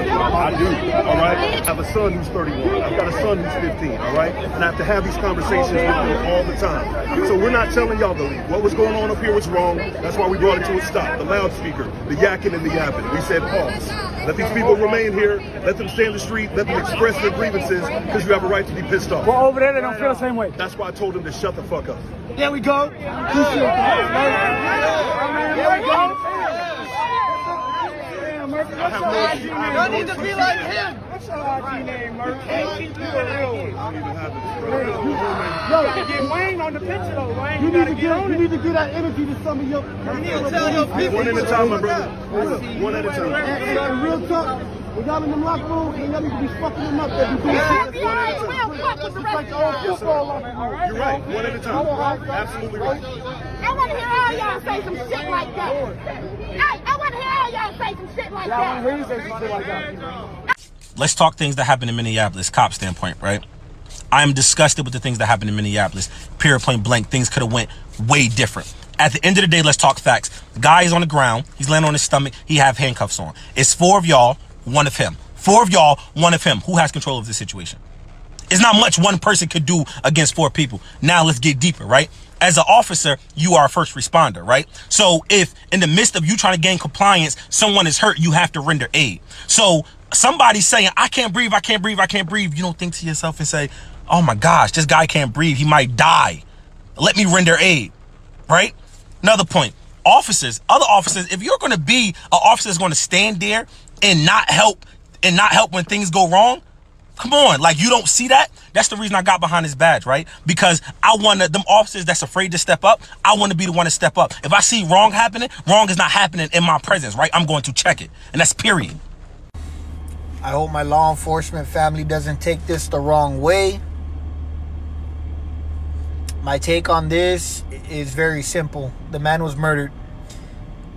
I do, all right? I have a son who's 31. I've got a son who's 15, all right? And I have to have these conversations with them all the time. So we're not telling y'all to leave. What was going on up here was wrong. That's why we brought it to a stop. The loudspeaker, the yakking and the yapping. We said pause. Let these people remain here. Let them stay in the street. Let them express their grievances because you have a right to be pissed off. Well, over there, they don't feel the same way. That's why I told them to shut the fuck up. There we go. There we go. Y'all need to be like him. What's your IG name, Murphy? Keep it a real one. Yo, get Wayne on the picture though, Wayne. You need to get that energy to some of your. You need to tell your people. One at a time, my brother. One at a time. And real talk. When y'all in them locker rooms, and y'all need to be fucking them up. You're right. One at a time. Absolutely right. I want to hear all y'all say some shit like that. I want to hear all y'all say some shit like that. Let's talk things that happen in Minneapolis, cop standpoint, right? I'm disgusted with the things that happen in Minneapolis. Period, point blank. Things could have went way different. At the end of the day, let's talk facts. The guy is on the ground. He's laying on his stomach. He have handcuffs on. It's 4 of y'all, 1 of him. 4 of y'all, 1 of him. Who has control of the situation? It's not much one person could do against 4 people. Now let's get deeper, right? As an officer, you are a first responder, right? So if in the midst of you trying to gain compliance, someone is hurt, you have to render aid. So somebody's saying, I can't breathe, I can't breathe, I can't breathe. You don't think to yourself and say, oh my gosh, this guy can't breathe. He might die. Let me render aid, right? Another point, officers, other officers, if you're going to be an officer that's going to stand there and not help when things go wrong, come on, like you don't see that? That's the reason I got behind this badge, right? Because I want them officers that's afraid to step up, I want to be the one to step up. If I see wrong happening, wrong is not happening in my presence, right? I'm going to check it. And that's period. I hope my law enforcement family doesn't take this the wrong way. My take on this is very simple. The man was murdered.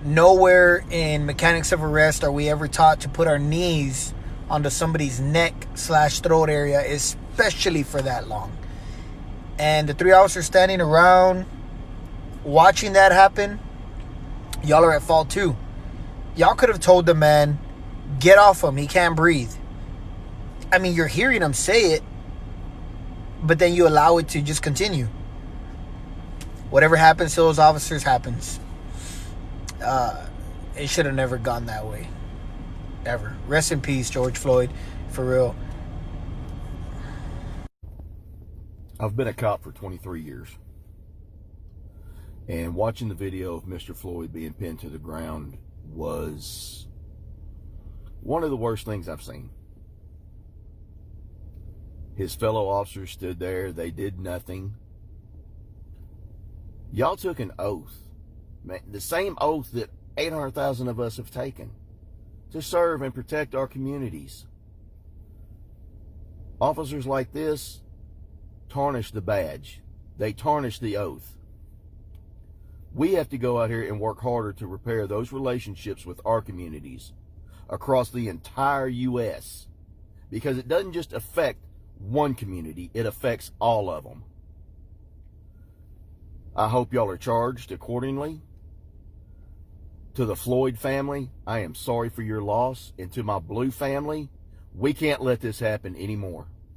Nowhere in mechanics of arrest are we ever taught to put our knees onto somebody's neck/throat area, especially for that long. And the 3 officers standing around watching that happen, y'all are at fault too. Y'all could have told the man, get off him, he can't breathe. I mean, you're hearing him say it, but then you allow it to just continue. Whatever happens to those officers happens. It should have never gone that way. Ever. Rest in peace, George Floyd. For real. I've been a cop for 23 years. And watching the video of Mr. Floyd being pinned to the ground was one of the worst things I've seen. His fellow officers stood there. They did nothing. Y'all took an oath. Man, the same oath that 800,000 of us have taken to serve and protect our communities. Officers like this tarnish the badge. They tarnish the oath. We have to go out here and work harder to repair those relationships with our communities across the entire U.S. because it doesn't just affect one community, it affects all of them. I hope y'all are charged accordingly. To the Floyd family, I am sorry for your loss. And to my Blue family, we can't let this happen anymore.